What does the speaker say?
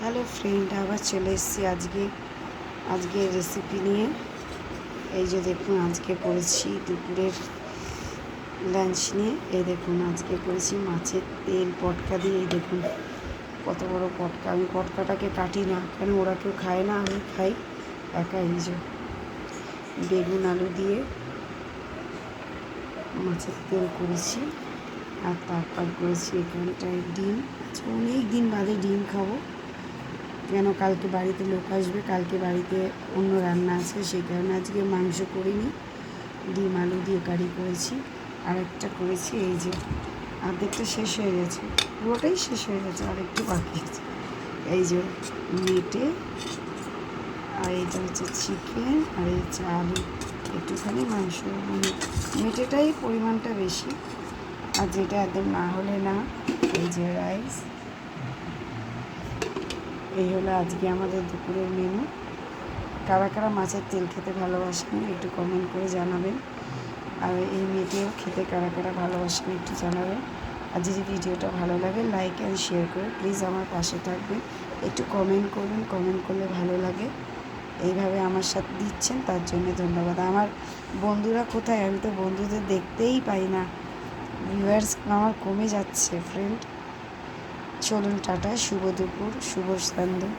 Hello friend, আবার চলে এসেছি আজকে রেসিপি নিয়ে। এই যে দেখুন, আজকে করেছি দুপুরের লাঞ্চ নিয়ে। এই দেখুন, আজকে করেছি মাছের তেল পটকা দিয়ে। এই দেখুন কত বড় পটকা। আমি পটকাটাকে কাটি না, কেন ওরা কেউ খায় না, আমি খাই একা। এই যে বেগুন আলু দিয়ে মাছের তেল করেছি, আর তারপর করেছি এখানটায় ডিম। আজকে অনেক দিন বাদে ডিম খাবো, কেন কালকে বাড়িতে লোক আসবে, কালকে বাড়িতে অন্য রান্না আছে, সেই কারণে আজকে মাংস করিনি, ডিম আলু দিয়ে কারি করেছি। আর একটা করেছি, এই যে অর্ধেকটা শেষ হয়ে গেছে, পুরোটাই শেষ হয়ে গেছে, আর একটু বাকি আছে। এই যে মেটে, আর এইটা হচ্ছে চিকেন, আর এই হচ্ছে আলু, একটুখানি মাংস। মানে মেটেটাই পরিমাণটা বেশি, আর যেটা একদম না হলে না। এই যে রাইস। এই হলো আজকে আমাদের দুপুরের মেনু। কারা কারা মাছের তেল খেতে ভালোবাসেন একটু কমেন্ট করে জানাবেন, আর এই মেটেও খেতে কারা কারা ভালোবাসেন একটু জানাবেন। আর যদি ভিডিওটা ভালো লাগে লাইক অ্যান্ড শেয়ার করে প্লিজ আমার পাশে থাকবেন, একটু কমেন্ট করবেন, কমেন্ট করলে ভালো লাগে। এইভাবে আমার সাথে দিচ্ছেন তার জন্য ধন্যবাদ। আমার বন্ধুরা কোথায়, আমি তো বন্ধুদের দেখতেই পাই না, ভিউয়ার্স আমার কমে যাচ্ছে ফ্রেন্ড। চলুন টাটা, শুভ দুপুর, শুভ সন্ধ্যা।